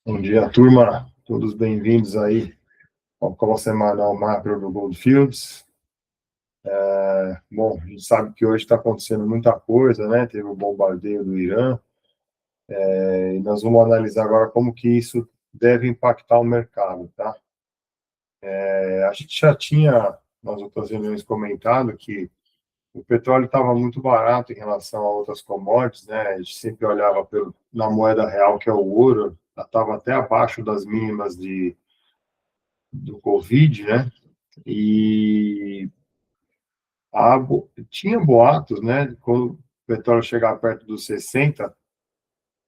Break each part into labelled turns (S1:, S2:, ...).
S1: Bom dia, turma. Todos bem-vindos aí ao call semanal macro do Gold Fields. Bom, a gente sabe que hoje está acontecendo muita coisa, né? Teve o bombardeio do Irã, e nós vamos analisar agora como que isso deve impactar o mercado, tá? A gente já tinha, nas outras reuniões, comentado que o petróleo estava muito barato em relação a outras commodities, né? A gente sempre olhava na moeda real, que é o ouro, estava até abaixo das mínimas do Covid, né? E tinha boatos, né? Quando o petróleo chegar perto dos 60,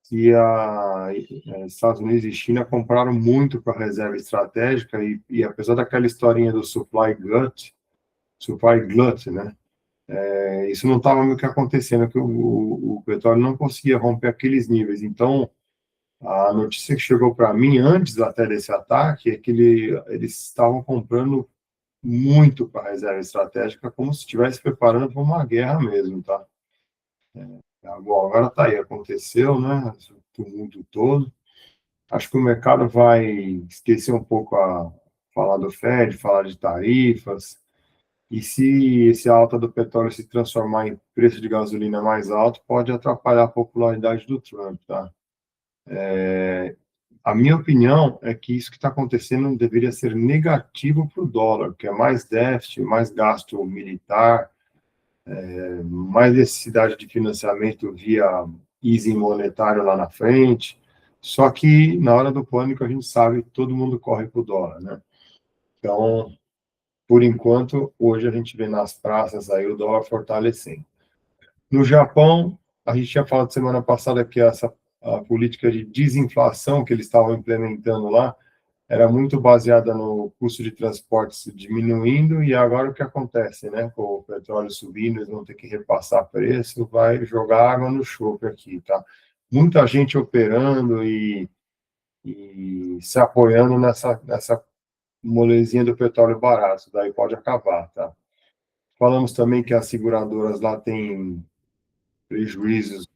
S1: que Estados Unidos e China compraram muito para reserva estratégica e apesar daquela historinha do supply glut, né? Isso não estava meio que acontecendo, que o petróleo não conseguia romper aqueles níveis. Então, a notícia que chegou para mim antes até desse ataque é que eles estavam comprando muito para a reserva estratégica, como se estivesse preparando para uma guerra mesmo, tá? Bom, agora tá aí, aconteceu, né? O mundo todo. Acho que o mercado vai esquecer um pouco falar do Fed, falar de tarifas. E se esse alta do petróleo se transformar em preço de gasolina mais alto, pode atrapalhar a popularidade do Trump, tá? A minha opinião é que isso que está acontecendo deveria ser negativo para o dólar, que é mais déficit, mais gasto militar, mais necessidade de financiamento via easing monetário lá na frente. Só que na hora do pânico a gente sabe que todo mundo corre para o dólar, né? Então, por enquanto, hoje a gente vê nas praças aí o dólar fortalecendo. No Japão, a gente tinha falado semana passada que a política de desinflação que eles estavam implementando lá era muito baseada no custo de transporte diminuindo, e agora o que acontece, né? Com o petróleo subindo, eles vão ter que repassar preço, vai jogar água no chope aqui, tá? Muita gente operando e se apoiando nessa molezinha do petróleo barato, isso daí pode acabar, tá? Falamos também que as seguradoras lá têm prejuízos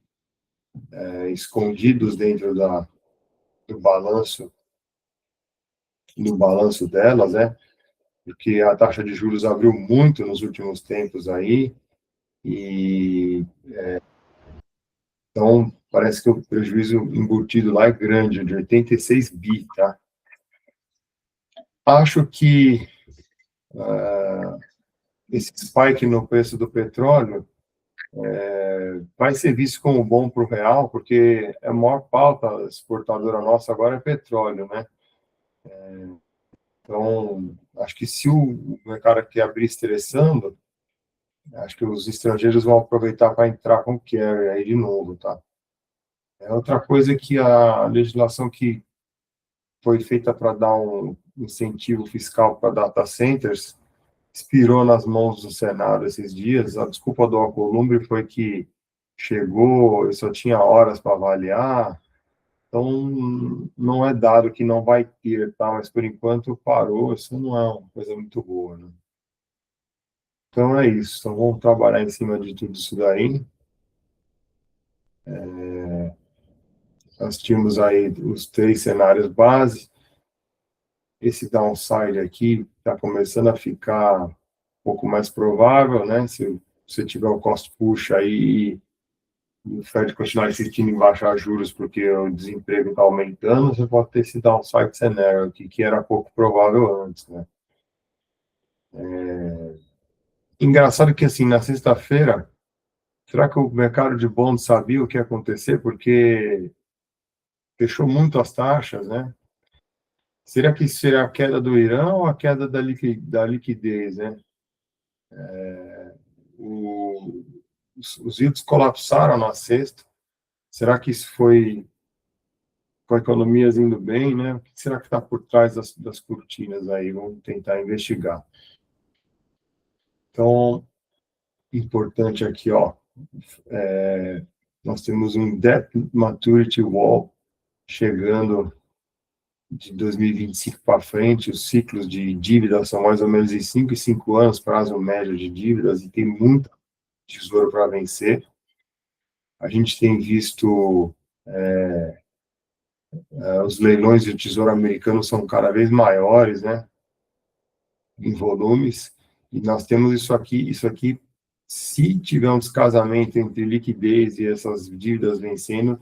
S1: escondidos dentro do balanço, do balanço delas, né? Porque a taxa de juros abriu muito nos últimos tempos aí, e então parece que o prejuízo embutido lá é grande, de 86 bi, tá? Acho que esse spike no preço do petróleo vai ser visto como bom para o real, porque a maior pauta exportadora nossa agora é petróleo, né? Então, acho que se o mercado aqui abrir estressando, acho que os estrangeiros vão aproveitar para entrar com carry aí de novo, tá? Outra coisa é que a legislação que foi feita para dar um incentivo fiscal para data centers expirou nas mãos do Senado esses dias. A desculpa do Alcolumbre foi que chegou, eu só tinha horas para avaliar, então não é dado que não vai ter, tá? Mas por enquanto parou, isso não é uma coisa muito boa, né? Então é isso, então vamos trabalhar em cima de tudo isso daí. Nós tínhamos aí os três cenários base. Esse downside aqui está começando a ficar um pouco mais provável, né? Se você tiver o cost push aí e o Fed continuar insistindo em baixar juros porque o desemprego está aumentando, você pode ter esse downside scenario aqui, que era pouco provável antes, né? Engraçado que, assim, na sexta-feira, será que o mercado de bonds sabia o que ia acontecer? Porque fechou muito as taxas, né? Será que será a queda do Irã ou a queda da liquidez, né? O, os yields colapsaram na sexta. Será que isso foi com economias indo bem, né? O que será que está por trás das cortinas aí? Vamos tentar investigar. Então, importante aqui, ó, nós temos um Debt Maturity Wall chegando de 2025 para frente. Os ciclos de dívida são mais ou menos de 5 em 5 anos, prazo médio de dívidas, e tem muito tesouro para vencer. A gente tem visto os leilões de tesouro americano são cada vez maiores, né, em volumes, e nós temos isso aqui, se tiver um descasamento entre liquidez e essas dívidas vencendo,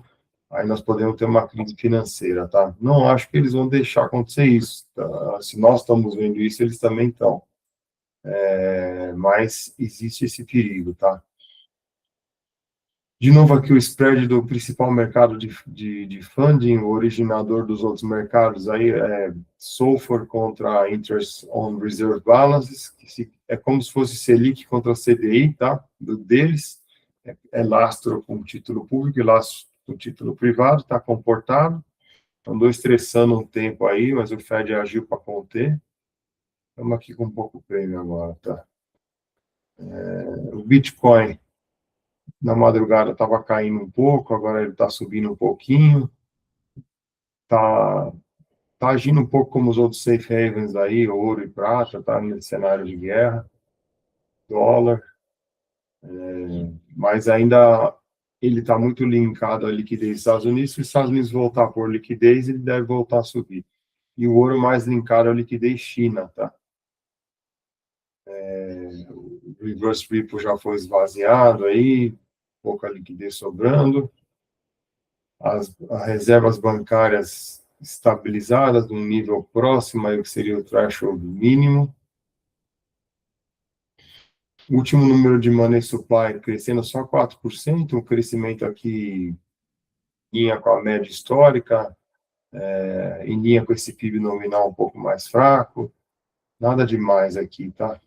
S1: aí nós podemos ter uma crise financeira, tá? Não acho que eles vão deixar acontecer isso, tá? Se nós estamos vendo isso, eles também estão. Mas existe esse perigo, tá? De novo aqui o spread do principal mercado de funding, o originador dos outros mercados, aí é SOFR contra Interest on Reserve Balances, é como se fosse Selic contra CDI, tá? Deles, é lastro com título público e lastro com título privado, está comportado. Andou estressando um tempo aí, mas o Fed agiu para conter. Estamos aqui com um pouco prêmio agora, tá? O Bitcoin, na madrugada, estava caindo um pouco, agora ele está subindo um pouquinho. Tá agindo um pouco como os outros safe havens aí, ouro e prata, tá nesse cenário de guerra. Dólar, mas ainda ele está muito linkado à liquidez dos Estados Unidos. Se os Estados Unidos voltar por liquidez, ele deve voltar a subir. E o ouro mais linkado à liquidez China, tá? O reverse repo já foi esvaziado aí, pouca liquidez sobrando. As reservas bancárias estabilizadas num nível próximo aí, que seria o threshold mínimo. O último número de money supply crescendo só 4%, um crescimento aqui em linha com a média histórica, em linha com esse PIB nominal um pouco mais fraco. Nada demais aqui, tá?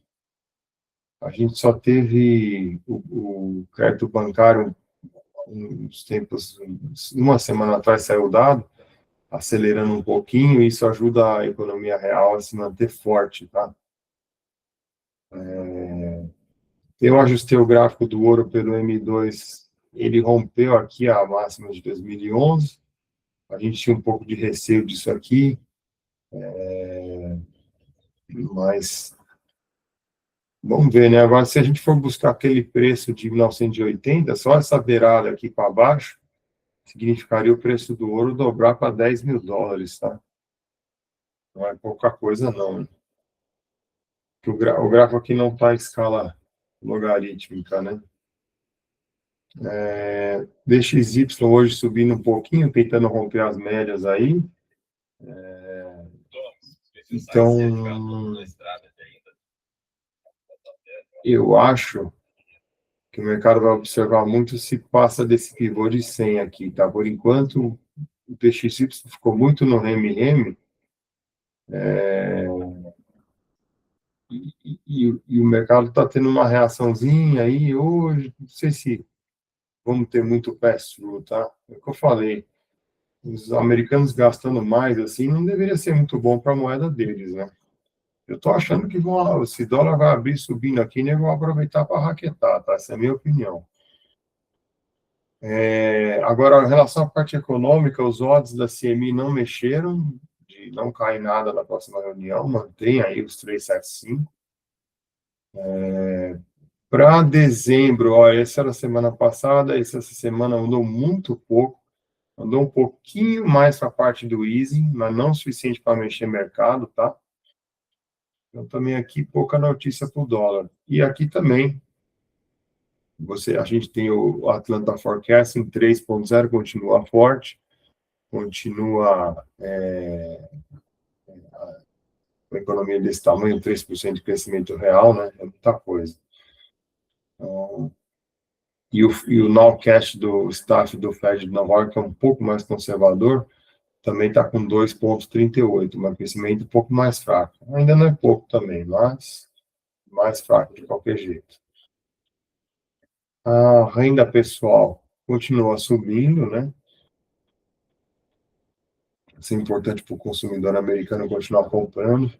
S1: A gente só teve o crédito bancário uns tempos, uma semana atrás saiu o dado, acelerando um pouquinho, e isso ajuda a economia real a se manter forte, tá? Eu ajustei o gráfico do ouro pelo M2, ele rompeu aqui a máxima de 2011, a gente tinha um pouco de receio disso aqui, mas vamos ver, né? Agora, se a gente for buscar aquele preço de 1980, só essa beirada aqui para baixo, significaria o preço do ouro dobrar para 10 mil dólares, tá? Não é pouca coisa, não. Né? O gráfico aqui não está em escala logarítmica, né? DXY hoje subindo um pouquinho, tentando romper as médias aí. Então, eu acho que o mercado vai observar muito se passa desse pivô de 100 aqui, tá? Por enquanto, o DXY ficou muito no reme-reme, e o mercado está tendo uma reaçãozinha aí hoje, não sei se vamos ter muito pass-through, tá? É o que eu falei, os americanos gastando mais, assim, não deveria ser muito bom para a moeda deles, né? Eu tô achando que esse dólar vai abrir subindo aqui, né? Vão aproveitar para raquetar, tá? Essa é a minha opinião. Agora, em relação à parte econômica, os odds da CMI não mexeram, de não cair nada na próxima reunião, mantém aí os 375. Para dezembro, ó, essa era a semana passada, essa semana andou muito pouco, andou um pouquinho mais para a parte do easing, mas não o suficiente para mexer mercado, tá? Então, também aqui pouca notícia para o dólar. E aqui também, a gente tem o Atlanta Forecasting 3.0, continua forte, continua com a economia desse tamanho, 3% de crescimento real, né? É muita coisa. Então, e o nowcast do staff do Fed de Nova York, que é um pouco mais conservador, também está com 2,38, um crescimento um pouco mais fraco. Ainda não é pouco também, mas mais fraco de qualquer jeito. A renda pessoal continua subindo, né? Isso é importante para o consumidor americano continuar comprando.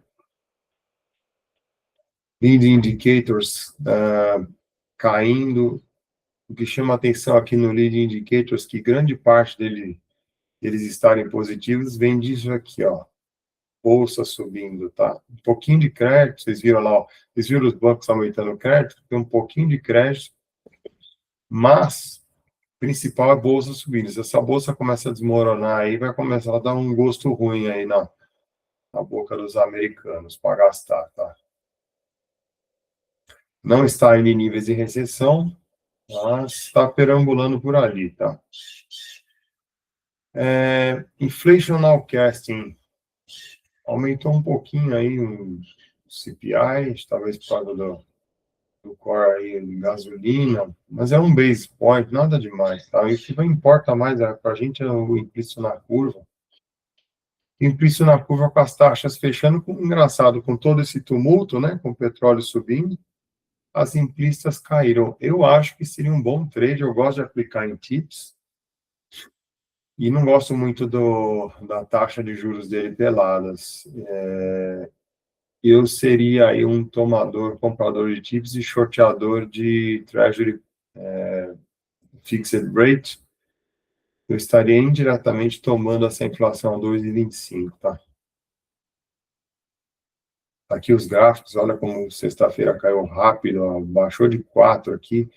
S1: Lead indicators caindo. O que chama atenção aqui no lead indicators, que grande parte deles estarem positivos, vem disso aqui, ó. Bolsa subindo, tá? Um pouquinho de crédito, vocês viram lá, ó, vocês viram os bancos aumentando o crédito, tem um pouquinho de crédito, mas principal é a bolsa subindo. Se essa bolsa começa a desmoronar aí, vai começar a dar um gosto ruim aí na boca dos americanos para gastar, tá? Não está em níveis de recessão, mas está perambulando por ali, tá? Inflation Nowcasting aumentou um pouquinho aí o CPI, talvez por causa do core aí de gasolina, mas é um base point, nada demais, tá? E o que importa mais para a gente é o implícito na curva. Implícito na curva com as taxas fechando, engraçado, com todo esse tumulto, né, com o petróleo subindo, as implícitas caíram. Eu acho que seria um bom trade, eu gosto de aplicar em TIPS, e não gosto muito da taxa de juros dele peladas. Eu seria aí um comprador de TIPS e shorteador de Treasury Fixed Rate. Eu estaria indiretamente tomando essa inflação a 2,25, tá? Aqui os gráficos, olha como sexta-feira caiu rápido, ó, baixou de 4 aqui.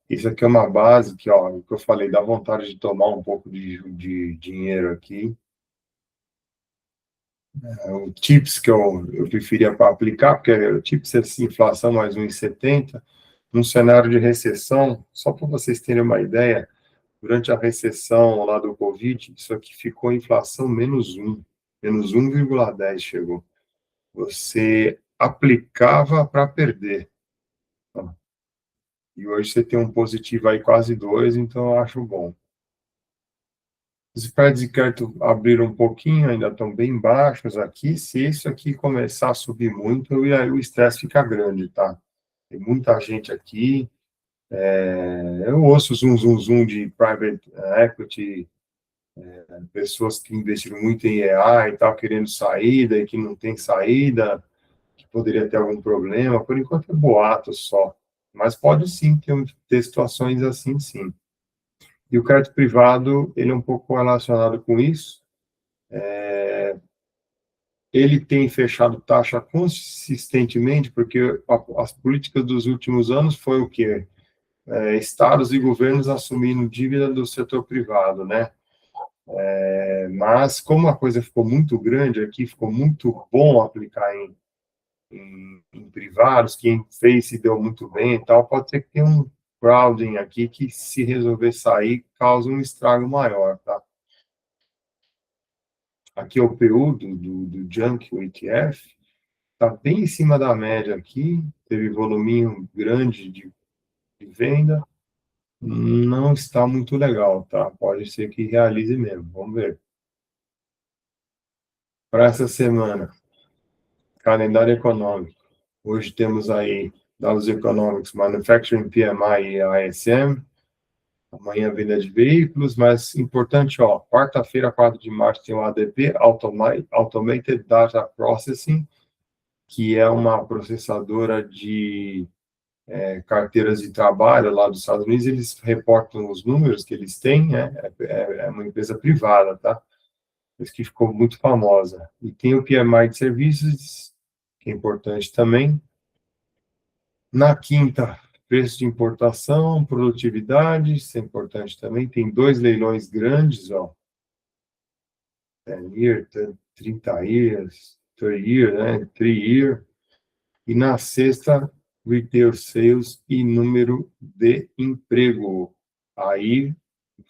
S1: Isso aqui é uma base que, ó, o que eu falei, dá vontade de tomar um pouco de dinheiro aqui. O TIPS que eu preferia para aplicar, porque o TIPS é assim, inflação mais 1,70, num cenário de recessão, só para vocês terem uma ideia, durante a recessão lá do Covid, isso aqui ficou inflação menos 1,10 chegou. Você aplicava para perder. E hoje você tem um positivo aí quase 2, então eu acho bom. Os spreads de crédito abriram um pouquinho, ainda estão bem baixos aqui. Se isso aqui começar a subir muito, aí o estresse fica grande, tá? Tem muita gente aqui. Eu ouço zoom de private equity, pessoas que investiram muito em EA e tal, querendo saída e que não tem saída, que poderia ter algum problema. Por enquanto é boato só. Mas pode sim ter situações assim, sim. E o crédito privado, ele é um pouco relacionado com isso. Ele tem fechado taxa consistentemente, porque as políticas dos últimos anos foi o quê? Estados e governos assumindo dívida do setor privado, né? Mas como a coisa ficou muito grande aqui, ficou muito bom aplicar em privados, quem fez se deu muito bem e tal, pode ser que tenha um crowding aqui que, se resolver sair, causa um estrago maior, tá? Aqui é o PU do Junk, o ETF, está bem em cima da média aqui, teve voluminho grande de venda, não está muito legal, tá? Pode ser que realize mesmo, vamos ver. Para essa semana, calendário econômico. Hoje temos aí dados econômicos, Manufacturing PMI e ISM. Amanhã venda de veículos, mas importante, ó, quarta-feira, 4 de março, tem o ADP, Automated Data Processing, que é uma processadora de carteiras de trabalho lá dos Estados Unidos, eles reportam os números que eles têm, né? É uma empresa privada, tá? Isso que ficou muito famosa. E tem o PMI de serviços, que é importante também. Na quinta, preço de importação, produtividade, isso é importante também. Tem dois leilões grandes, ó. 10 year, 30 years, 30 year, né? 3 year. E na sexta, retail sales e número de emprego. Aí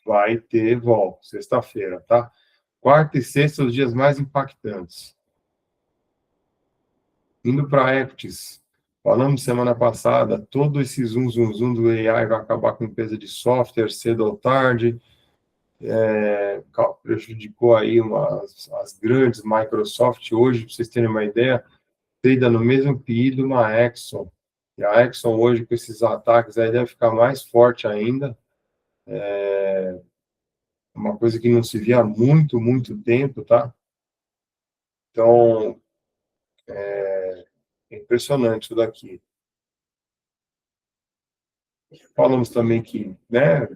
S1: vai ter volta, sexta-feira, tá? Quarta e sexta, os dias mais impactantes. Indo para equities, falamos semana passada, todo esse zoom do AI vai acabar com empresa de software cedo ou tarde, prejudicou aí as grandes Microsoft. Hoje, para vocês terem uma ideia, trade no mesmo PI de uma Exxon. E a Exxon hoje, com esses ataques aí, deve ficar mais forte ainda. Uma coisa que não se via há muito, muito tempo, tá? Então, é impressionante isso daqui. Falamos também que, né,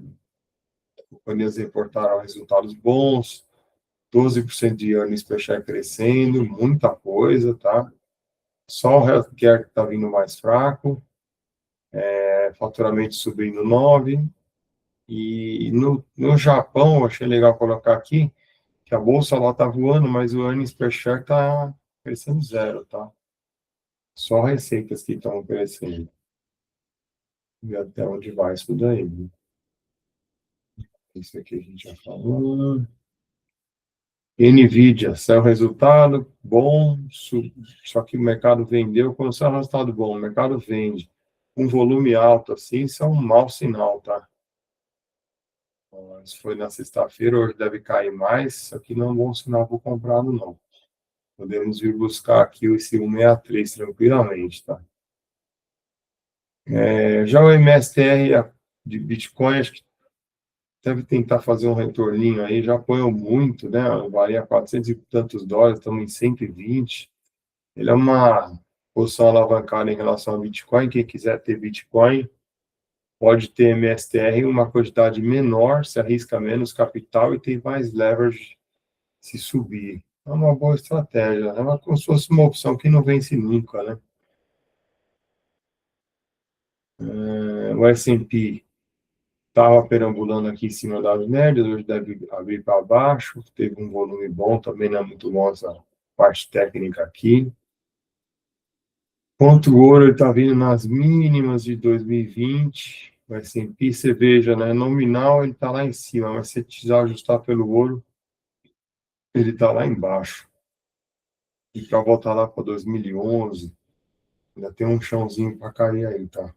S1: companhias reportaram resultados bons, 12% de earnings per share crescendo, muita coisa, tá? Só o healthcare que está vindo mais fraco, faturamento subindo 9%, E no Japão, eu achei legal colocar aqui, que a bolsa lá tá voando, mas o earnings per share tá crescendo zero, tá? Só receitas que estão crescendo. E até onde vai isso daí, né? Isso aqui a gente já falou. Nvidia, saiu resultado bom, só que o mercado vendeu. Quando sai um resultado bom, o mercado vende. Um volume alto assim, isso é um mau sinal, tá? Isso foi na sexta-feira, hoje deve cair mais. Isso aqui não é um bom sinal para o comprado, não. Podemos vir buscar aqui esse 163 tranquilamente, tá? Já o MSTR de Bitcoin, acho que deve tentar fazer um retorninho aí, já apoiou muito, né? Valia 400 e tantos dólares, estamos em 120. Ele é uma posição alavancada em relação ao Bitcoin. Quem quiser ter Bitcoin pode ter MSTR, uma quantidade menor, se arrisca menos capital e tem mais leverage se subir. É uma boa estratégia. É como se fosse uma opção que não vence nunca, né? O S&P estava perambulando aqui em cima das médias, hoje deve abrir para baixo, teve um volume bom, também não é muito bom essa parte técnica aqui. Quanto o ouro está vindo nas mínimas de 2020, o S&P, você veja, né, nominal ele está lá em cima, mas se precisar ajustar pelo ouro, ele está lá embaixo. E para voltar lá para 2011, ainda tem um chãozinho para cair aí, tá?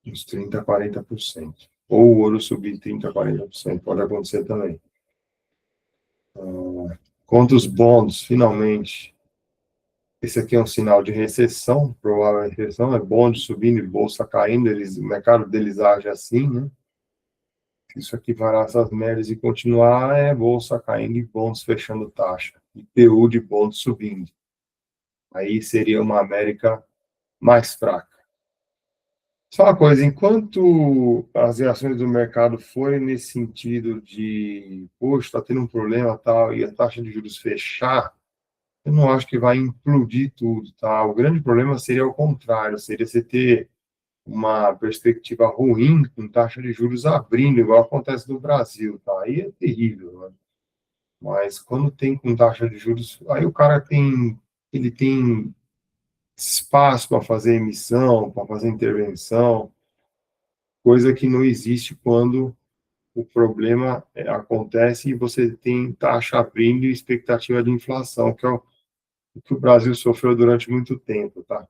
S1: Uns 30, 40%. Ou o ouro subir 30, 40%, pode acontecer também. Contra os bonds, finalmente. Esse aqui é um sinal de recessão, provável recessão, é bonde subindo e bolsa caindo, o mercado deles age assim, né? Se isso aqui varar essas médias e continuar, é bolsa caindo e bonds fechando taxa. IPU de bonds subindo. Aí seria uma América mais fraca. Só uma coisa, enquanto as reações do mercado forem nesse sentido de, poxa, está tendo um problema tal, e a taxa de juros fechar, eu não acho que vai implodir tudo, tá? O grande problema seria o contrário, seria você ter uma perspectiva ruim com taxa de juros abrindo, igual acontece no Brasil, tá? Aí é terrível, né? Mas quando tem com taxa de juros, aí o cara ele tem espaço para fazer emissão, para fazer intervenção, coisa que não existe quando o problema acontece e você tem taxa abrindo e expectativa de inflação, que é o que o Brasil sofreu durante muito tempo, tá?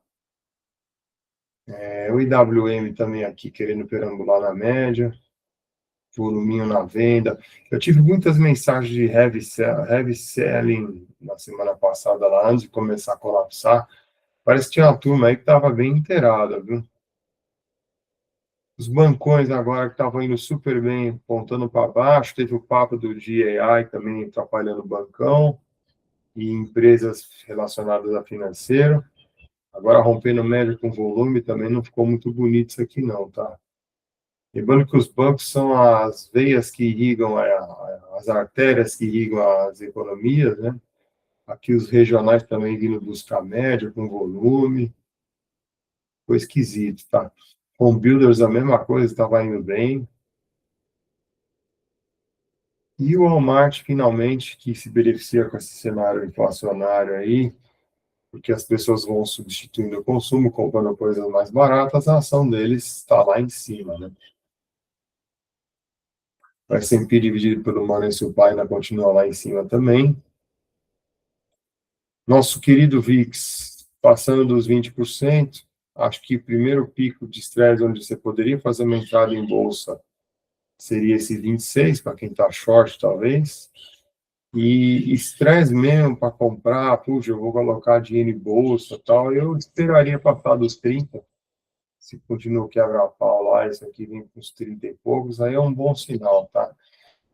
S1: O IWM também aqui querendo perambular na média, voluminho na venda. Eu tive muitas mensagens de heavy selling na semana passada, lá antes de começar a colapsar. Parece que tinha uma turma aí que estava bem inteirada, viu? Os bancões agora que estavam indo super bem, apontando para baixo, teve o papo do GAI também atrapalhando o bancão, e empresas relacionadas a financeiro. Agora rompendo médio com volume também não ficou muito bonito isso aqui não, tá? Lembrando que os bancos são as veias que irrigam, as artérias que irrigam as economias, né? Aqui os regionais também vindo buscar média com volume. Foi esquisito, tá? Home Builders, a mesma coisa, estava indo bem. E o Walmart, finalmente, que se beneficia com esse cenário inflacionário aí, porque as pessoas vão substituindo o consumo, comprando coisas mais baratas, a ação deles está lá em cima, né? O S&P dividido pelo Money Supply ainda continua lá em cima também. Nosso querido VIX, passando dos 20%, acho que o primeiro pico de estresse onde você poderia fazer uma entrada em bolsa seria esse 26, para quem está short, talvez. E estresse mesmo para comprar, puxa, eu vou colocar dinheiro em bolsa tal, eu esperaria passar dos 30, se continua quebra-pau lá, isso aqui vem com uns 30 e poucos, aí é um bom sinal, tá?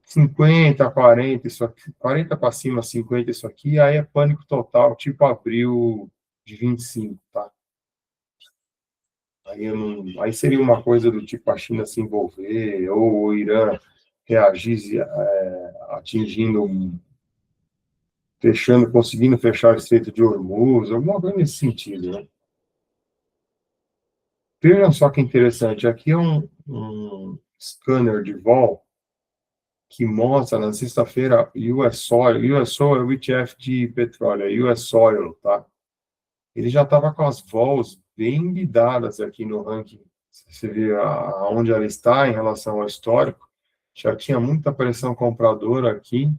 S1: 50, 40, isso aqui, 40 para cima, 50, isso aqui, aí é pânico total, tipo abril de 25, tá? Aí, aí seria uma coisa do tipo a China se envolver, ou o Irã reagir atingindo, fechando, conseguindo fechar o Estreito de Hormuz, alguma coisa nesse sentido, né? Vejam só que interessante, aqui é scanner de vol que mostra na sexta-feira US Oil é o ETF de petróleo, é US Oil, tá? Ele já estava com as vols bem bidadas aqui no ranking. Você vê aonde ela está em relação ao histórico, já tinha muita pressão compradora aqui,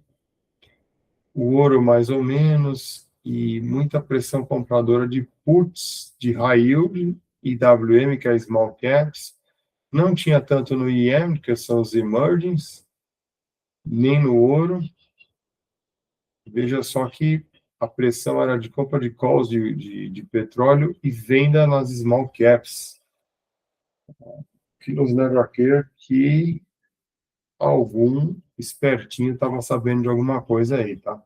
S1: o ouro mais ou menos, e muita pressão compradora de puts, de high yield, IWM, que é small caps, não tinha tanto no IM, que são os emergings, nem no ouro. Veja só que a pressão era de compra de calls de petróleo e venda nas small caps, que nos leva a crer que algum espertinho estava sabendo de alguma coisa aí, tá?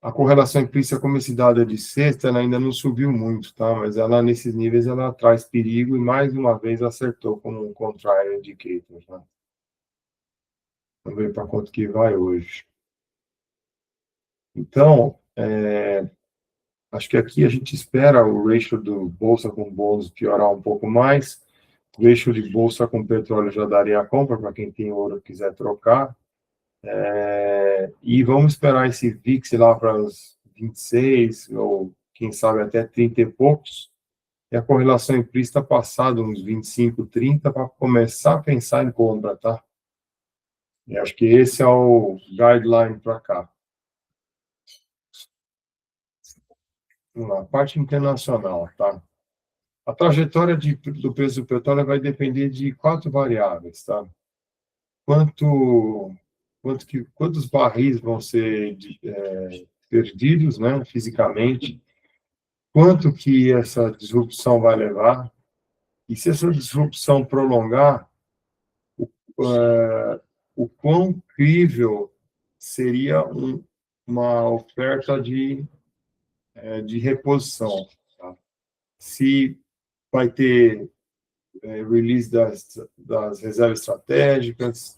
S1: A correlação implícita como esse dado é de sexta, ela ainda não subiu muito, tá? Mas ela, nesses níveis, ela traz perigo e, mais uma vez, acertou como um contrary indicator, tá? Vamos ver para quanto que vai hoje. Então, acho que aqui a gente espera o ratio do bolsa com bônus piorar um pouco mais. O ratio de bolsa com petróleo já daria a compra para quem tem ouro e quiser trocar. E vamos esperar esse VIX lá para os 26, ou quem sabe até 30 e poucos, e a correlação implícita passar de uns 25, 30 para começar a pensar em compra, tá? E acho que esse é o guideline para cá. Vamos lá, parte internacional, tá? A trajetória do preço do petróleo vai depender de 4 variáveis, tá? Quantos barris vão ser perdidos, né, fisicamente? Quanto que essa disrupção vai levar? E se essa disrupção prolongar, o quão crível seria uma oferta de reposição, tá? Se vai ter release das reservas estratégicas.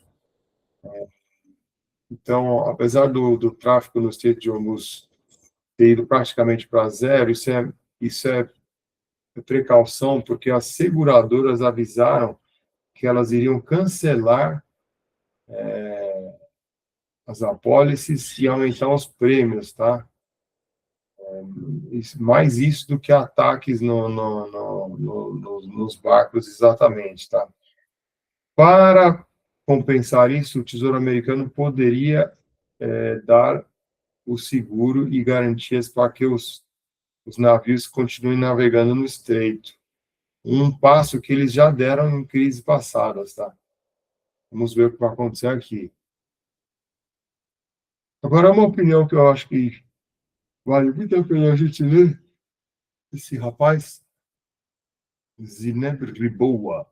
S1: Então, apesar do tráfego no Estreito de Hormuz ter ido praticamente para zero, isso é precaução, porque as seguradoras avisaram que elas iriam cancelar as apólices e aumentar os prêmios, tá? Mais isso do que ataques nos barcos, exatamente, tá? Para compensar isso, o Tesouro Americano poderia dar o seguro e garantias para que os navios continuem navegando no estreito. Um passo que eles já deram em crises passadas, tá? Vamos ver o que vai acontecer aqui. Agora, uma opinião que eu acho que vale muito a pena a gente ler, esse rapaz, Zineb Riboua,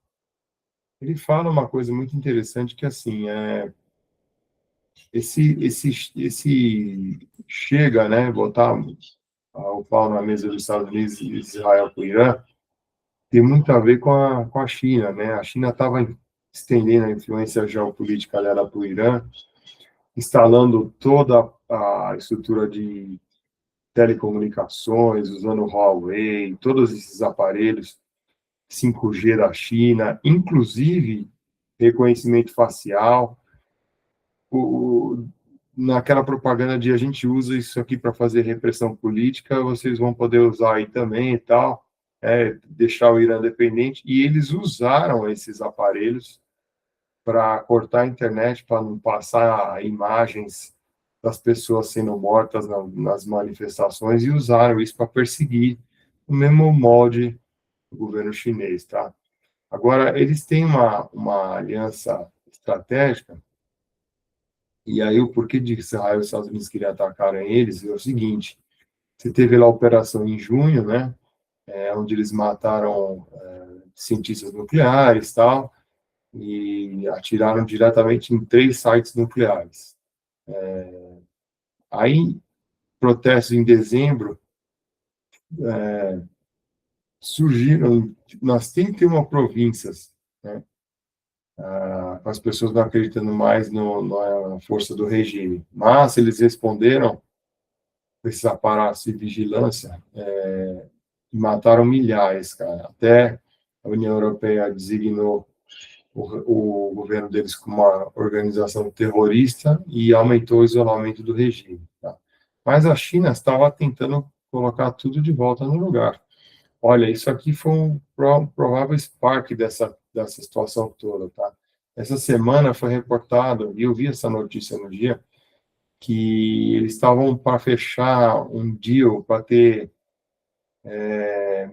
S1: ele fala uma coisa muito interessante que, assim, esse chega, né, botar o pau na mesa dos Estados Unidos e Israel com o Irã, tem muito a ver com a China, né? A China estava estendendo a influência geopolítica dela para o Irã, instalando toda a estrutura de telecomunicações, usando Huawei, todos esses aparelhos 5G da China, inclusive reconhecimento facial. Naquela propaganda de a gente usa isso aqui para fazer repressão política, vocês vão poder usar aí também e tal, deixar o Irã dependente. E eles usaram esses aparelhos para cortar a internet, para não passar imagens das pessoas sendo mortas nas manifestações, e usaram isso para perseguir o mesmo molde do governo chinês, tá? Agora, eles têm uma aliança estratégica, e aí o porquê de Israel e os Estados Unidos queriam atacar eles é o seguinte: você teve lá a operação em junho, né, onde eles mataram cientistas nucleares tal, e atiraram diretamente em 3 sites nucleares. Aí, protestos em dezembro, surgiram nas 31 províncias, né, as pessoas não acreditando mais na força do regime. Mas eles responderam, esses aparatos de vigilância, e mataram milhares, cara. Até a União Europeia designou o governo deles como uma organização terrorista e aumentou o isolamento do regime. Tá? Mas a China estava tentando colocar tudo de volta no lugar. Olha, isso aqui foi um provável spark dessa situação toda, tá? Essa semana foi reportado, e eu vi essa notícia no dia, que eles estavam para fechar um deal para ter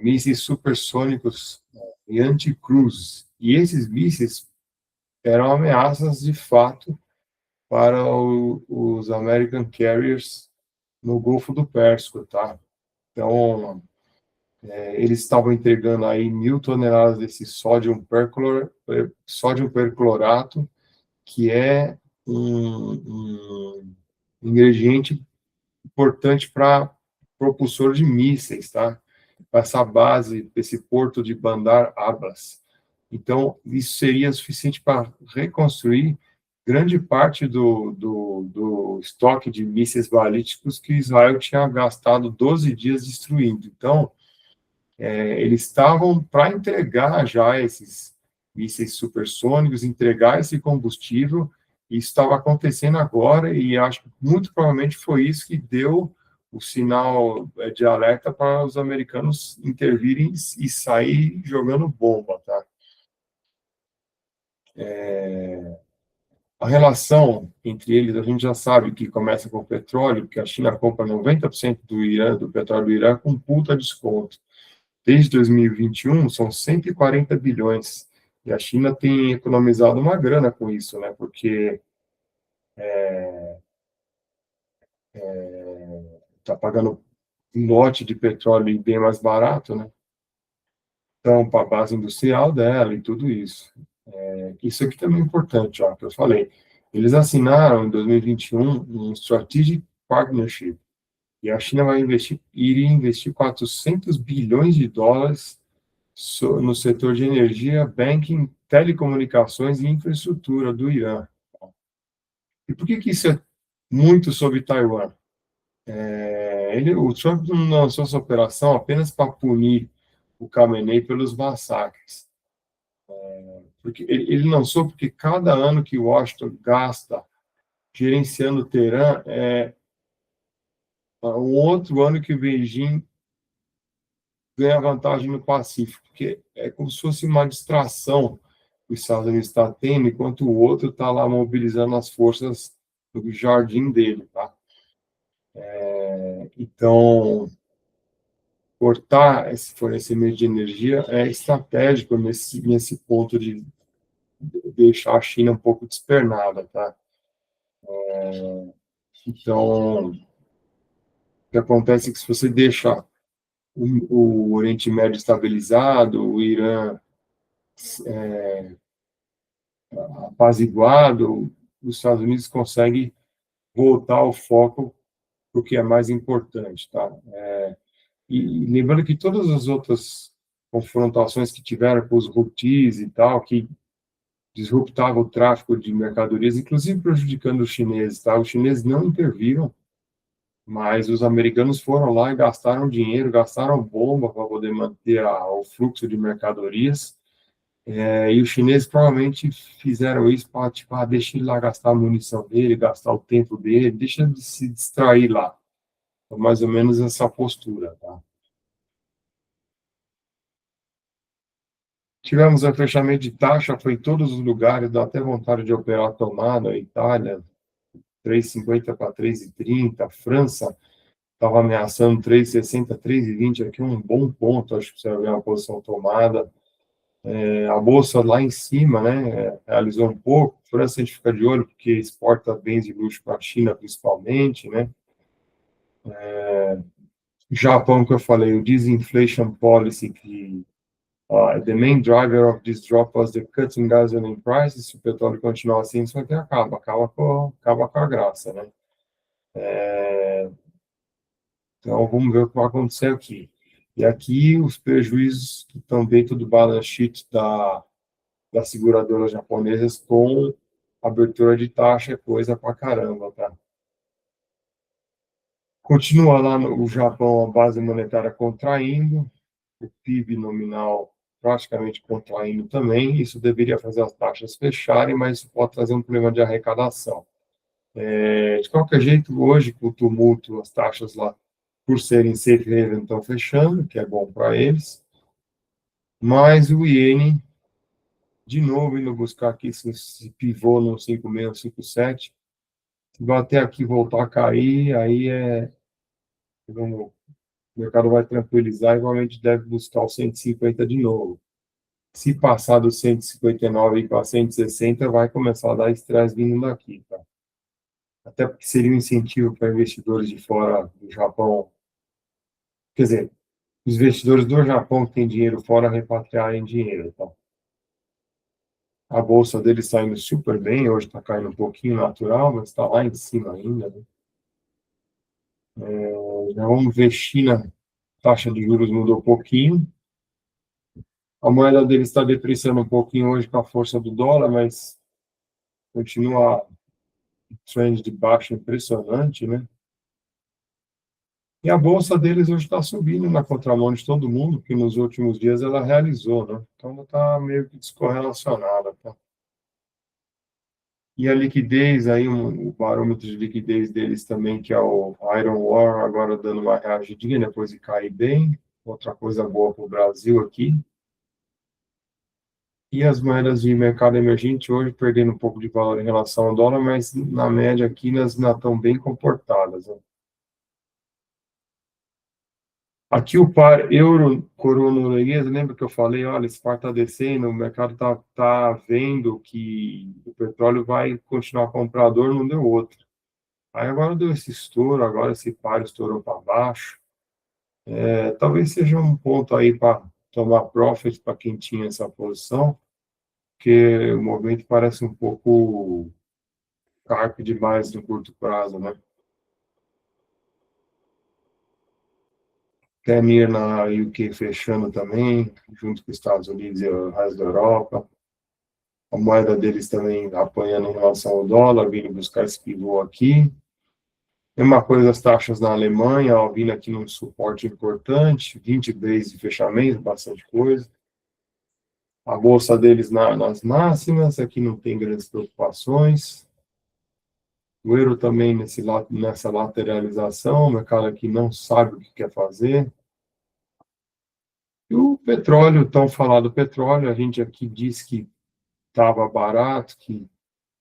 S1: mísseis supersônicos e anti-cruise. E esses mísseis eram ameaças de fato para os American Carriers no Golfo do Pérsico, tá? Então, eles estavam entregando aí 1.000 toneladas desse sódio perclorato, que é um ingrediente importante para propulsor de mísseis, tá? Essa base, esse porto de Bandar Abbas. Então, isso seria suficiente para reconstruir grande parte do estoque de mísseis balísticos que Israel tinha gastado 12 dias destruindo. Então, eles estavam para entregar já esses mísseis supersônicos, entregar esse combustível, e isso estava acontecendo agora, e acho que muito provavelmente foi isso que deu o sinal de alerta para os americanos intervirem e sair jogando bomba, tá? A relação entre eles, a gente já sabe que começa com o petróleo, que a China compra 90% do Irã, do petróleo do Irã, com puta desconto. Desde 2021, são 140 bilhões. E a China tem economizado uma grana com isso, né? Porque está pagando um lote de petróleo bem mais barato, né? Então, para a base industrial dela e tudo isso. Isso aqui também é importante, ó, que eu falei. Eles assinaram em 2021 um Strategic Partnership, e a China iria investir 400 bilhões de dólares no setor de energia, banking, telecomunicações e infraestrutura do Irã. E por que isso é muito sobre Taiwan? O Trump não lançou essa operação apenas para punir o Khamenei pelos massacres. Porque ele lançou porque cada ano que Washington gasta gerenciando Teherã um outro ano que Beijing ganha vantagem no Pacífico, porque é como se fosse uma distração que os Estados Unidos está tendo, enquanto o outro está lá mobilizando as forças do jardim dele, tá? Então, cortar esse fornecimento de energia é estratégico nesse ponto de deixar a China um pouco despernada, tá? Então, o que acontece é que se você deixa o Oriente Médio estabilizado, o Irã apaziguado, os Estados Unidos conseguem voltar o foco para o que é mais importante, tá? E lembrando que todas as outras confrontações que tiveram com os Houthis e tal, que disruptavam o tráfico de mercadorias, inclusive prejudicando os chineses, tá? Os chineses não interviram, mas os americanos foram lá e gastaram dinheiro, gastaram bomba para poder manter o fluxo de mercadorias, e os chineses provavelmente fizeram isso para, tipo, deixa ele lá gastar a munição dele, gastar o tempo dele, deixa ele se distrair lá. Então, mais ou menos essa postura, tá? Tivemos um fechamento de taxa, foi em todos os lugares, dá até vontade de operar a tomada. A Itália, 3,50 para 3,30. A França estava ameaçando 3,60, 3,20. Aqui um bom ponto, acho que você vai ver uma posição tomada. A bolsa lá em cima, né, realizou um pouco. A França a gente fica de olho, porque exporta bens de luxo para a China, principalmente, né. Japão, que eu falei, o disinflation policy, que the main driver of this drop was the cut in gasoline prices. Se o petróleo continuar assim, isso aqui acaba com a graça, né? Então, vamos ver o que vai acontecer aqui. E aqui, os prejuízos que estão dentro do balance sheet das seguradoras japonesas com abertura de taxa é coisa pra caramba, tá? Continua lá no Japão a base monetária contraindo, o PIB nominal praticamente contraindo também, isso deveria fazer as taxas fecharem, mas isso pode trazer um problema de arrecadação. De qualquer jeito, hoje, com o tumulto, as taxas lá, por serem safe haven, estão fechando, que é bom para eles, mas o iene, de novo, indo buscar aqui esse pivô no 5,6, 5,7, se bater aqui e voltar a cair, aí o mercado vai tranquilizar, igualmente deve buscar o 150 de novo. Se passar do 159 para 160, vai começar a dar estresse vindo daqui, tá? Até porque seria um incentivo para investidores de fora do Japão. Quer dizer, os investidores do Japão que têm dinheiro fora repatriarem dinheiro, tá? A bolsa deles está indo super bem, hoje está caindo um pouquinho natural, mas está lá em cima ainda, né? Já vamos ver China, taxa de juros mudou um pouquinho. A moeda deles está depreciando um pouquinho hoje com a força do dólar, mas continua um trend de baixo impressionante, né? E a bolsa deles hoje está subindo na contramão de todo mundo, que nos últimos dias ela realizou, né? Então ela está meio que descorrelacionada, tá? E a liquidez, aí o barômetro de liquidez deles também, que é o Iron Ore, agora dando uma reagidinha depois de cair bem. Outra coisa boa para o Brasil aqui. E as moedas de mercado emergente hoje perdendo um pouco de valor em relação ao dólar, mas na média aqui elas ainda estão bem comportadas, né? Aqui o par euro coroa norueguesa, lembra que eu falei, olha, esse par está descendo, o mercado tá vendo que o petróleo vai continuar comprador, não deu outro. Aí agora deu esse estouro, agora esse par estourou para baixo. Talvez seja um ponto aí para tomar profit para quem tinha essa posição, porque o movimento parece um pouco carpe demais no curto prazo, né? Temir na UK fechando também, junto com os Estados Unidos e o resto da Europa. A moeda deles também apanhando em relação ao dólar, vindo buscar esse pivô aqui. Mesma coisa as taxas na Alemanha, ó, vindo aqui num suporte importante, 20 vezes de fechamento, bastante coisa. A bolsa deles nas máximas, aqui não tem grandes preocupações. O euro também nessa lateralização, o mercado aqui não sabe o que quer fazer. E o petróleo, tão falado petróleo, a gente aqui disse que estava barato, que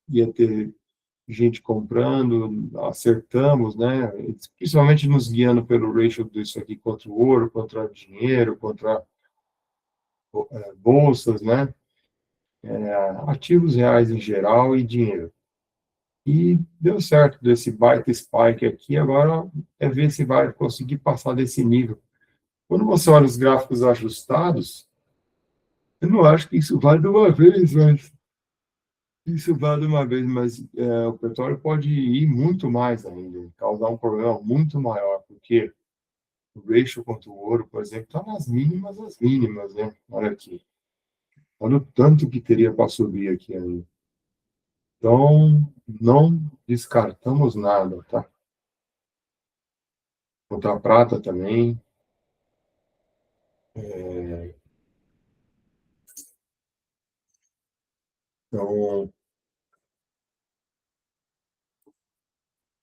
S1: ia ter gente comprando, acertamos, né? Principalmente nos guiando pelo ratio disso aqui contra o ouro, contra o dinheiro, contra bolsas, né? Ativos reais em geral e dinheiro. E deu certo desse baita spike aqui, agora é ver se vai conseguir passar desse nível. Quando você olha os gráficos ajustados, eu não acho que isso vai de uma vez, mas isso vai de uma vez, mas o petróleo pode ir muito mais ainda, causar um problema muito maior, porque o ratio contra o ouro, por exemplo, está nas mínimas das mínimas, né? Olha aqui. Olha o tanto que teria para subir aqui ainda. Então, não descartamos nada, tá? Contra a prata também. Então,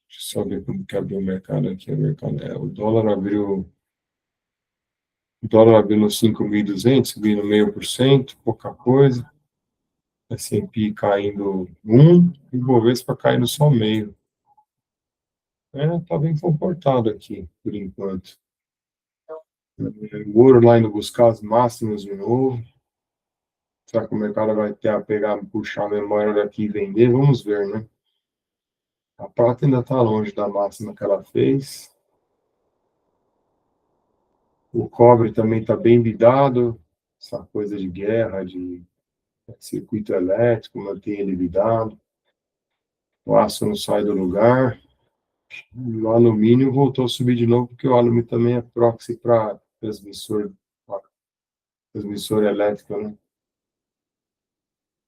S1: deixa eu só ver como que abriu o mercado aqui. O dólar abriu nos 5.200, subindo 0,5%, pouca coisa. S&P caindo 1, e o Bovespa caindo só meio. Tá bem comportado aqui, por enquanto. O ouro lá indo buscar as máximas de novo. Será que o mercado vai ter a pegar, puxar a memória daqui e vender? Vamos ver, né? A prata ainda está longe da máxima que ela fez. O cobre também está bem bidado. Essa coisa de guerra, de circuito elétrico, mantém ele bidado. O aço não sai do lugar. O alumínio voltou a subir de novo, porque o alumínio também é proxy para transmissor elétrico, né?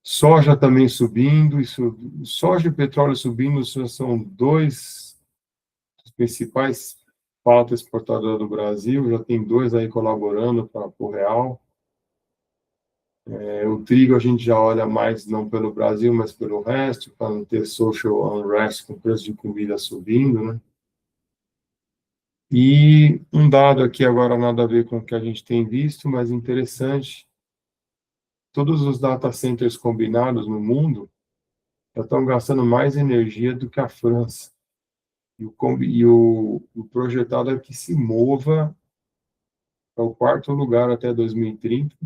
S1: Soja também subindo, soja e petróleo subindo, são dois dos principais pautas exportadoras do Brasil, já tem dois aí colaborando para o real. O trigo a gente já olha mais não pelo Brasil, mas pelo resto, para não ter social unrest com o preço de comida subindo, né? E um dado aqui agora nada a ver com o que a gente tem visto, mas interessante, todos os data centers combinados no mundo já estão gastando mais energia do que a França. E o projetado é que se mova para o quarto lugar até 2030.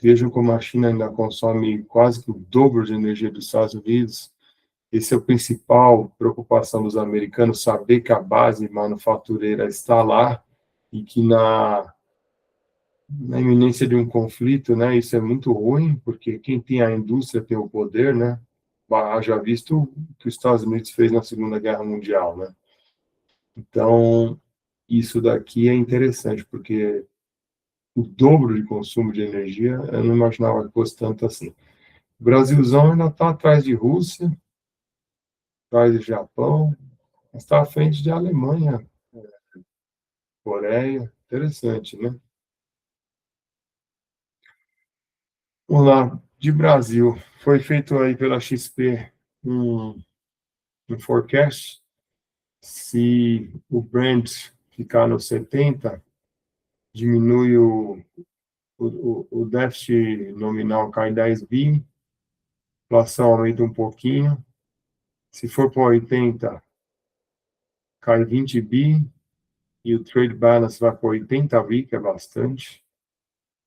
S1: Vejam como a China ainda consome quase que o dobro de energia dos Estados Unidos. Esse é o principal preocupação dos americanos, saber que a base manufatureira está lá e que na iminência de um conflito, né, isso é muito ruim, porque quem tem a indústria tem o poder, né? Já visto o que os Estados Unidos fez na Segunda Guerra Mundial, né? Então, isso daqui é interessante, porque o dobro de consumo de energia, eu não imaginava que fosse tanto assim. O Brasilzão ainda está atrás de Rússia, atrás de Japão, mas está à frente de Alemanha, Coreia, interessante, né? Vamos lá, de Brasil, foi feito aí pela XP um forecast, se o Brent ficar no 70, diminui o déficit nominal, cai 10 bi, inflação aumenta um pouquinho, se for para 80, cai 20 bi, e o trade balance vai para 80 bi, que é bastante,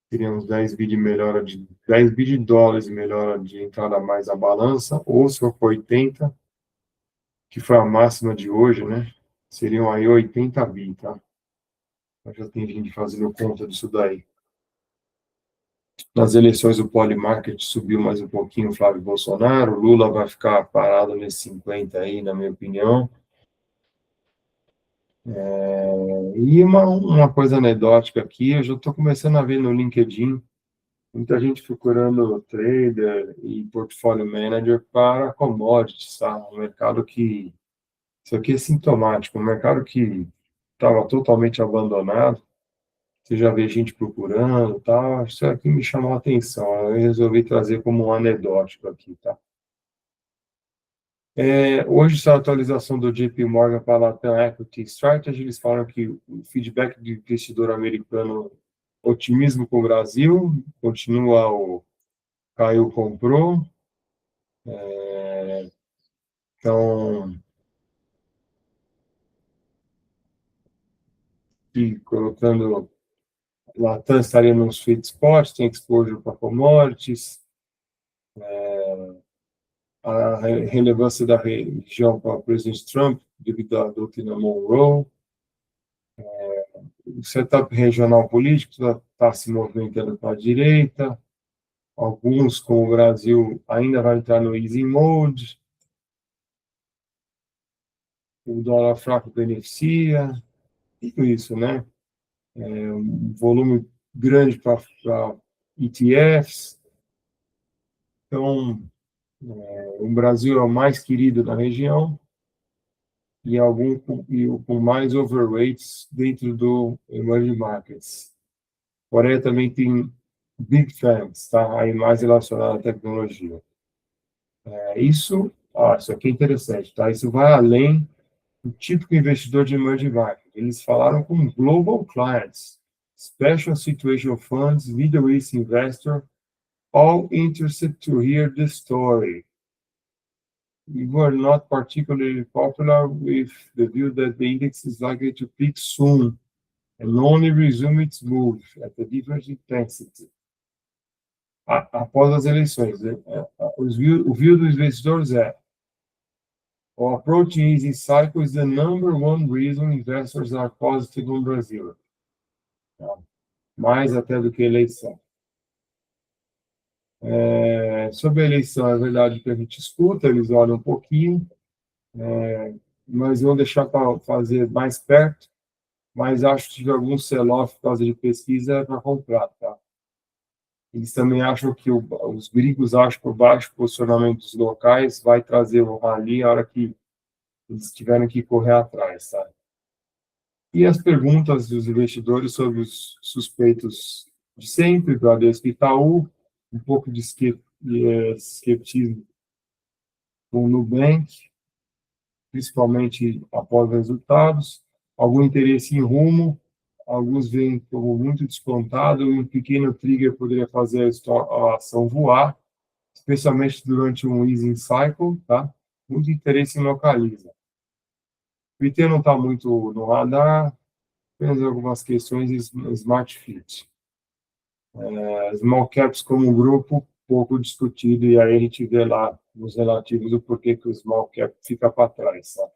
S1: teria uns 10 bi de melhora, de 10 bi de dólares de melhora de entrada a mais na balança, ou se for para 80, que foi a máxima de hoje, né? Seriam aí 80 bi, tá? Já tem gente fazendo conta disso daí. Nas eleições, o Polymarket subiu mais um pouquinho, o Flávio Bolsonaro. O Lula vai ficar parado nesse 50 aí, na minha opinião. E uma coisa anedótica aqui, eu já estou começando a ver no LinkedIn muita gente procurando trader e portfólio manager para commodities, tá? Um mercado que... Isso aqui é sintomático, um mercado que estava totalmente abandonado. Você já vê gente procurando, tá? Isso aqui me chamou a atenção. Eu resolvi trazer como um anedótico aqui, tá? Hoje, essa atualização do JP Morgan para a Latam Equity Strategy, eles falam que o feedback do investidor americano, otimismo com o Brasil, continua caiu, comprou. Então, e colocando Latam estaria nos sweet spots, tem exposure para commodities, a relevância da região para o presidente Trump, devido à doutrina Monroe, o setup regional político está se movimentando para a direita, alguns, como o Brasil, ainda vai entrar no easy mode, o dólar fraco beneficia, tudo isso, né? Um volume grande para ETFs, então, o Brasil é o mais querido da região, e o com mais overweights dentro do emerging markets. Coreia também tem big firms, tá? Aí mais relacionado à tecnologia. Isso aqui é interessante, tá? Isso vai além do típico investidor de emerging markets. Eles falaram com global clients, special situation funds, Middle East investor, all interested to hear the story. We were not particularly popular with the view that the index is likely to peak soon and only resume its move at a different intensity. Após as eleições, o view dos investidores o approach in easing cycle is the number one reason investors are positive no Brasil. Mais até do que eleição. Sobre a eleição, é verdade que a gente escuta, eles olham um pouquinho, mas vão deixar para fazer mais perto, mas acho que tiver algum sell-off por causa de pesquisa é para comprar, tá? Eles também acham que os gringos acham que o baixo posicionamento dos locais vai trazer o rally a hora que eles tiverem que correr atrás, tá? E as perguntas dos investidores sobre os suspeitos de sempre, Bradesco e Itaú, um pouco de escepticismo com o Nubank, principalmente após resultados, algum interesse em Rumo, alguns veem como muito descontado, e um pequeno trigger poderia fazer a ação voar, especialmente durante um easing cycle, tá? Muito interesse em Localiza. O IT não está muito no radar, apenas algumas questões em Smart Fit. Small Caps como grupo, pouco discutido, e aí a gente vê lá nos relativos o porquê que o Small Cap fica para trás, tá?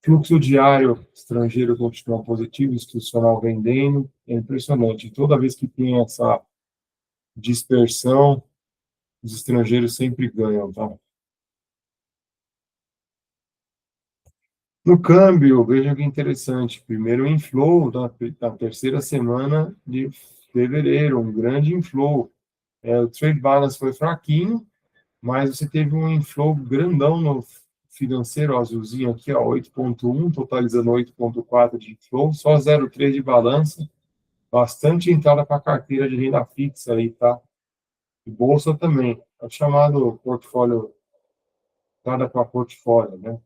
S1: Fluxo diário estrangeiro continua positivo, institucional vendendo, é impressionante. Toda vez que tem essa dispersão, os estrangeiros sempre ganham, tá? No câmbio, veja que interessante. Primeiro, o inflow da terceira semana de fevereiro, um grande inflow. O trade balance foi fraquinho, mas você teve um inflow grandão no financeiro azulzinho aqui, ó, 8,1, totalizando 8,4 de inflow, só 0,3 de balança, bastante entrada para carteira de renda fixa aí, tá? E bolsa também, é chamado portfólio, entrada para portfólio, né?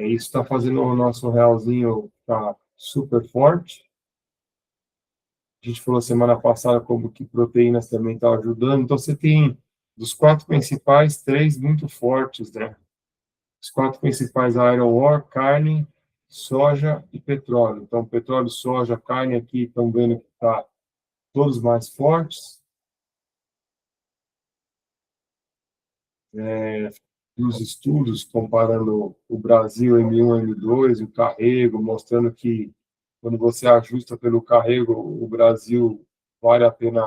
S1: Isso está fazendo o nosso realzinho ficar super forte. A gente falou semana passada como que proteínas também estão ajudando. Então, você tem dos quatro principais, três muito fortes, né? Os quatro principais, iron ore, carne, soja e petróleo. Então, petróleo, soja, carne aqui estão vendo que está todos mais fortes. Os estudos comparando o Brasil M1, M2, o carrego, mostrando que quando você ajusta pelo carrego, o Brasil vale a pena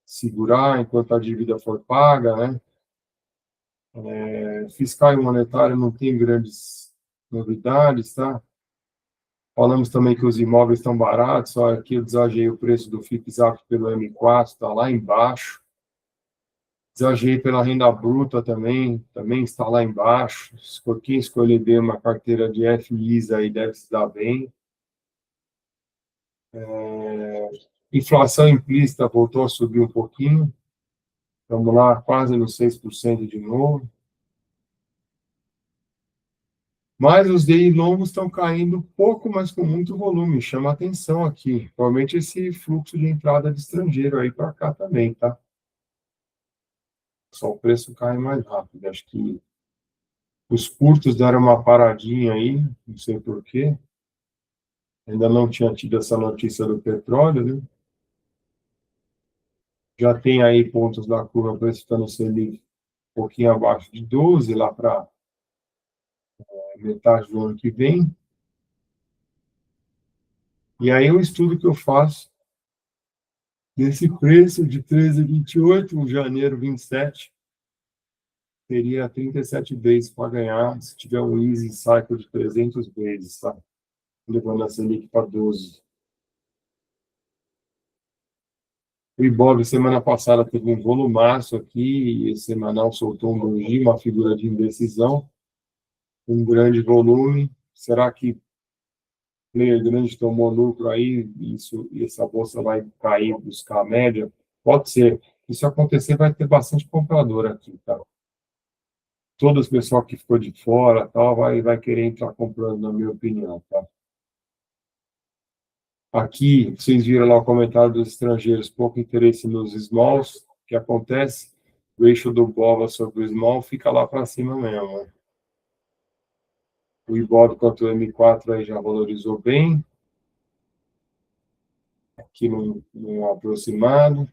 S1: segurar enquanto a dívida for paga, né? Fiscal e monetário não tem grandes novidades, tá? Falamos também que os imóveis estão baratos, só aqui eu desajeei o preço do FIPZAC pelo M4, está lá embaixo. Desajeei pela renda bruta também está lá embaixo. Quem escolher bem uma carteira de FIs aí deve se dar bem. Inflação implícita voltou a subir um pouquinho. Estamos lá quase nos 6% de novo. Mas os DI longos estão caindo pouco, mas com muito volume. Chama atenção aqui. Provavelmente esse fluxo de entrada de estrangeiro aí para cá também, tá? Só o preço cai mais rápido. Acho que os curtos deram uma paradinha aí, não sei por quê. Ainda não tinha tido essa notícia do petróleo, né? Já tem aí pontos da curva precificando o Selic um pouquinho abaixo de 12, lá para metade do ano que vem. E aí o estudo que eu faço nesse preço de 13,28, em janeiro 27, teria 37 vezes para ganhar se tiver um easy cycle de 300 vezes, tá? Levando a Selic para 12. O Ibov, semana passada, teve um volumaço aqui, e semanal soltou um doji, uma figura de indecisão, um grande volume. Será que player grande tomou lucro aí, e essa bolsa vai cair, buscar a média? Pode ser. Se isso acontecer, vai ter bastante comprador aqui, tá? Todo o pessoal que ficou de fora, tal, vai querer entrar comprando, na minha opinião, tá? Aqui, vocês viram lá o comentário dos estrangeiros, pouco interesse nos smalls, o que acontece? O eixo do BOVA sobre o small fica lá para cima mesmo, né? O Ibov quanto o M4 aí já valorizou bem, aqui no aproximado,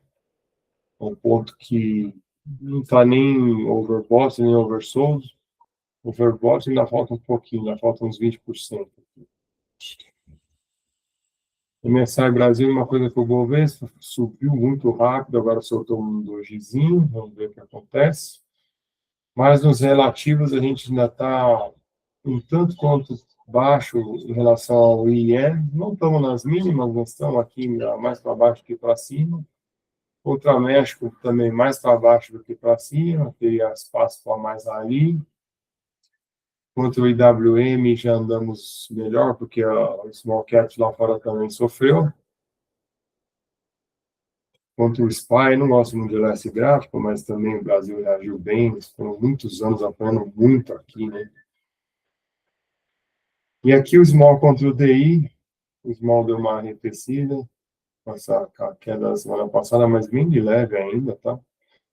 S1: um ponto que não está nem overbought, nem oversold. Overbought ainda falta um pouquinho, ainda falta uns 20%. O MSCI Brasil, uma coisa que o Bovespa subiu muito rápido, agora soltou um dojizinho, vamos ver o que acontece. Mas nos relativos a gente ainda está um tanto quanto baixo em relação ao IEM, não estamos nas mínimas, nós estamos aqui mais para baixo que para cima. Contra México também mais para baixo do que para cima, teria espaço para mais ali. Contra o IWM já andamos melhor, porque a Small Cap lá fora também sofreu. Contra o SPY, não gosto muito de olhar esse gráfico, mas também o Brasil reagiu bem. Foram muitos anos apanhando muito aqui, né? E aqui o Small contra o DI. O Small deu uma arrefecida, com essa queda da semana passada, mas bem de leve ainda, tá?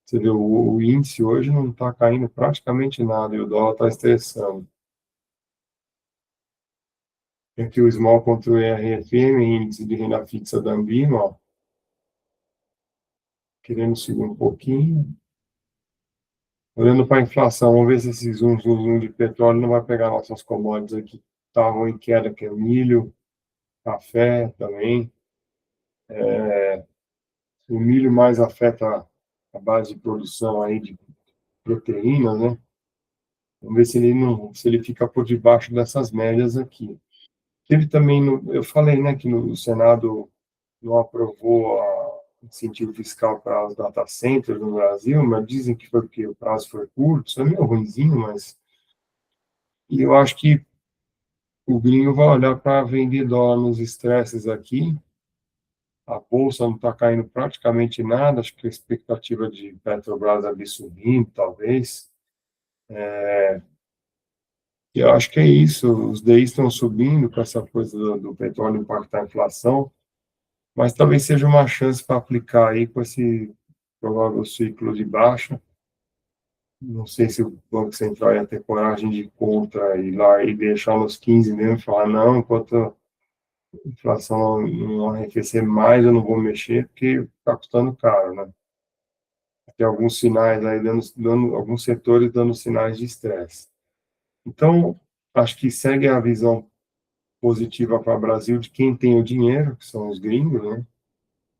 S1: Você vê, o índice hoje não está caindo praticamente nada, e o dólar está estressando. Aqui o Small contra o ERFM, índice de renda fixa da Ambima, ó, querendo subir um pouquinho. Olhando para a inflação, vamos ver se esse zoom de petróleo não vai pegar nossas commodities aqui que estavam em queda, que é milho, café também. O milho mais afeta a base de produção aí de proteína, né? Vamos ver se ele fica por debaixo dessas médias aqui. Teve também, eu falei, né, que no Senado não aprovou incentivo fiscal para os data centers no Brasil, mas dizem que foi porque o prazo foi curto, isso é meio ruinzinho, mas... E eu acho que o gringo vai olhar para vender dólar nos estresses aqui, a bolsa não está caindo praticamente nada, acho que a expectativa de Petrobras ali subindo, talvez. E eu acho que é isso, os DIs estão subindo com essa coisa do petróleo impactar a inflação, mas talvez seja uma chance para aplicar aí com esse provável ciclo de baixa. Não sei se o Banco Central ia ter coragem de ir contra e lá e deixar nos 15 mesmo e falar, não, enquanto a inflação não arrefecer mais, eu não vou mexer, porque está custando caro, né? Tem alguns sinais aí, alguns setores dando sinais de estresse. Então, acho que segue a visão positiva para o Brasil de quem tem o dinheiro, que são os gringos, né?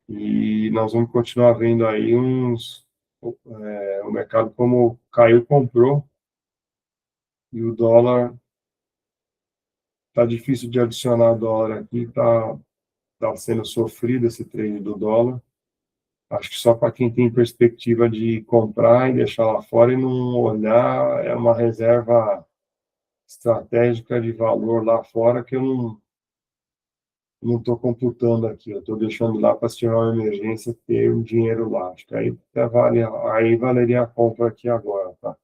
S1: E nós vamos continuar vendo aí o mercado como caiu, comprou, e o dólar, tá difícil de adicionar dólar aqui, tá sendo sofrido esse trade do dólar. Acho que só para quem tem perspectiva de comprar e deixar lá fora e não olhar, é uma reserva estratégica de valor lá fora que eu não estou computando aqui, eu estou deixando lá para se tiver uma emergência ter o dinheiro lá. Acho que aí valeria a compra aqui agora, tá?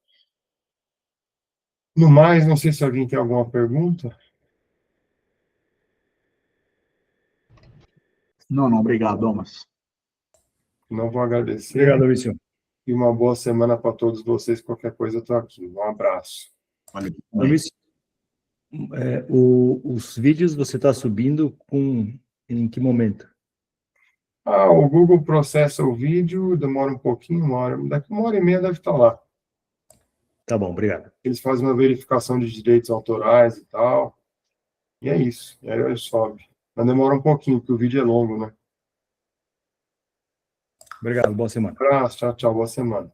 S1: No mais, não sei se alguém tem alguma pergunta.
S2: Não, obrigado, Thomas.
S1: Não vou agradecer.
S3: Obrigado, Maurício.
S1: E uma boa semana para todos vocês. Qualquer coisa, eu estou aqui. Um abraço.
S2: Valeu.
S3: Maurício, os vídeos você está subindo em que momento?
S1: O Google processa o vídeo, demora um pouquinho, daqui 1h30 deve estar lá.
S3: Tá bom, obrigado.
S1: Eles fazem uma verificação de direitos autorais e tal. E é isso. E aí ele sobe. Mas demora um pouquinho, porque o vídeo é longo, né?
S3: Obrigado, boa semana.
S1: Um abraço, tchau, tchau, boa semana.